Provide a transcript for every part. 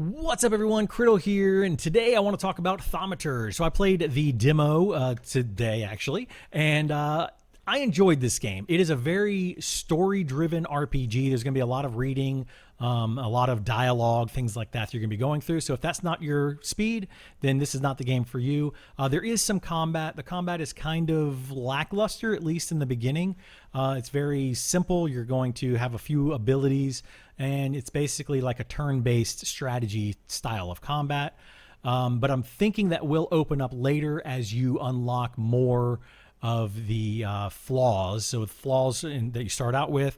What's up, everyone? Kriddle here, and today I want to talk about Thaumaturge. So I played the demo today, actually, and I enjoyed this game. It is a very story-driven RPG. There's going to be a lot of reading, a lot of dialogue, things like that you're going to be going through. So if that's not your speed, then this is not the game for you. There is some combat. The combat is kind of lackluster, at least in the beginning. It's very simple. You're going to have a few abilities, and it's basically like a turn-based strategy style of combat. But I'm thinking that will open up later as you unlock more of the flaws. So the flaws that you start out with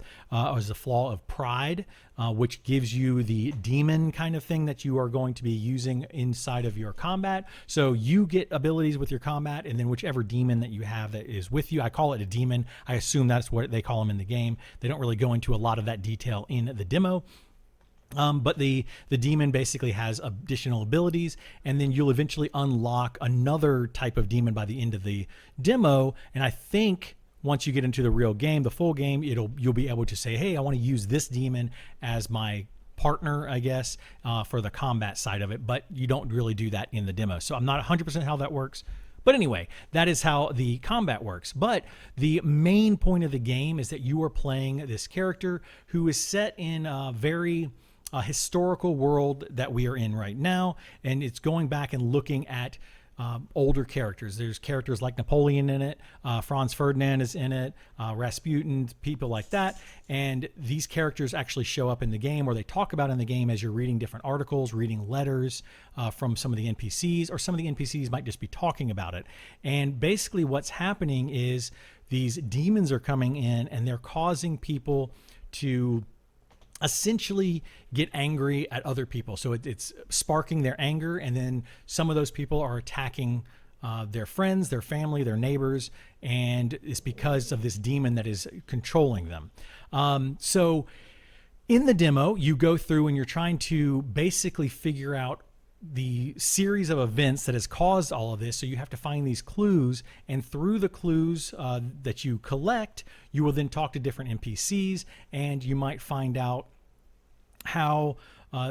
is the flaw of pride, which gives you the demon kind of thing that you are going to be using inside of your combat. So you get abilities with your combat, and then whichever demon that you have that is with you, I call it a demon. I assume that's what they call them in the game. They don't really go into a lot of that detail in the demo. But the demon basically has additional abilities, and then you'll eventually unlock another type of demon by the end of the demo. And I think once you get into the real game, the full game, you'll be able to say, hey, I want to use this demon as my partner, I guess, for the combat side of it. But you don't really do that in the demo. So I'm not 100% how that works. But anyway, that is how the combat works. But the main point of the game is that you are playing this character who is set in a very historical world that we are in right now, and it's going back and looking at older characters. There's characters like Napoleon in it, Franz Ferdinand is in it, Rasputin, people like that, and these characters actually show up in the game, or they talk about in the game as you're reading different articles, reading letters from some of the NPCs, or some of the NPCs might just be talking about it. And basically what's happening is these demons are coming in, and they're causing people to essentially get angry at other people. So it's sparking their anger, and then some of those people are attacking their friends, their family, their neighbors, and it's because of this demon that is controlling them. So in the demo, you go through and you're trying to basically figure out the series of events that has caused all of this. So you have to find these clues, and through the clues that you collect, you will then talk to different NPCs, and you might find out how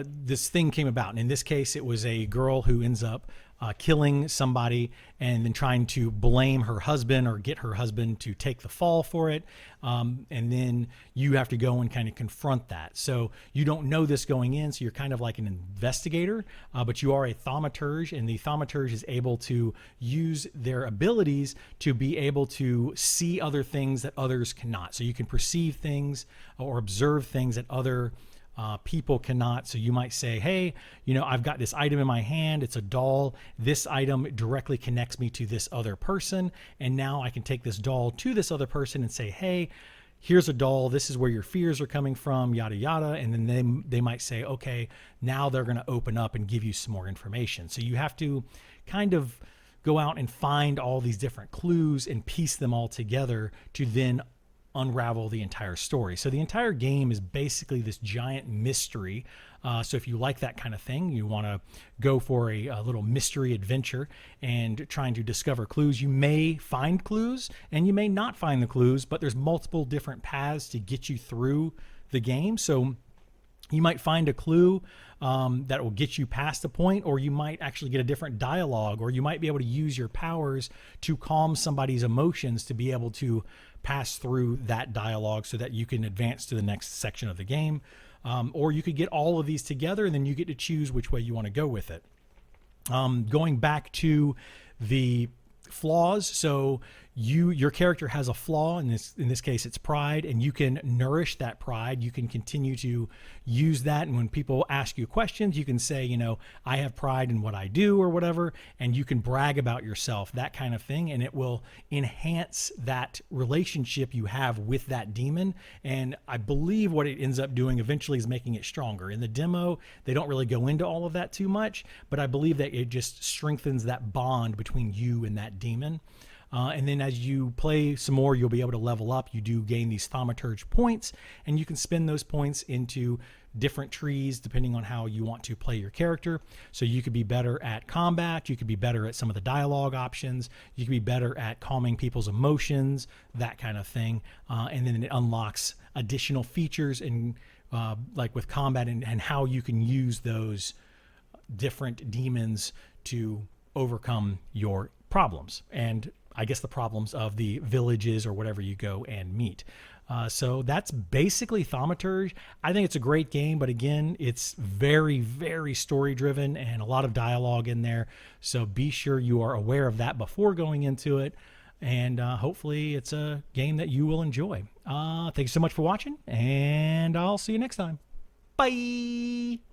this thing came about. And in this case, it was a girl who ends up killing somebody and then trying to blame her husband or get her husband to take the fall for it. And then you have to go and kind of confront that. So you don't know this going in, so you're kind of like an investigator, but you are a thaumaturge, and the thaumaturge is able to use their abilities to be able to see other things that others cannot. So you can perceive things or observe things that other people cannot. So you might say, hey, I've got this item in my hand. It's a doll. This item directly connects me to this other person. And now I can take this doll to this other person and say, hey, here's a doll. This is where your fears are coming from, yada, yada. And then they might say, okay, now they're going to open up and give you some more information. So you have to kind of go out and find all these different clues and piece them all together to then unravel the entire story. So the entire game is basically this giant mystery. So if you like that kind of thing, you want to go for a little mystery adventure and trying to discover clues. You may find clues and you may not find the clues, but there's multiple different paths to get you through the game. So you might find a clue that will get you past a point, or you might actually get a different dialogue, or you might be able to use your powers to calm somebody's emotions to be able to pass through that dialogue so that you can advance to the next section of the game. Or you could get all of these together, and then you get to choose which way you want to go with it. Going back to the flaws, so your character has a flaw. In this case, it's pride, and you can nourish that pride. You can continue to use that, and when people ask you questions, you can say, I have pride in what I do or whatever, and you can brag about yourself, that kind of thing, and it will enhance that relationship you have with that demon. And I believe what it ends up doing eventually is making it stronger. In the demo, they don't really go into all of that too much, but I believe that it just strengthens that bond between you and that demon. And then as you play some more, you'll be able to level up. You do gain these thaumaturge points, and you can spend those points into different trees depending on how you want to play your character. So you could be better at combat, you could be better at some of the dialogue options, you could be better at calming people's emotions, that kind of thing. And then it unlocks additional features and like with combat and how you can use those different demons to overcome your problems. And I guess the problems of the villages or whatever you go and meet. So that's basically Thaumaturge. I think it's a great game, but again, it's very, very story driven and a lot of dialogue in there. So be sure you are aware of that before going into it. And hopefully it's a game that you will enjoy. Thanks so much for watching, and I'll see you next time. Bye!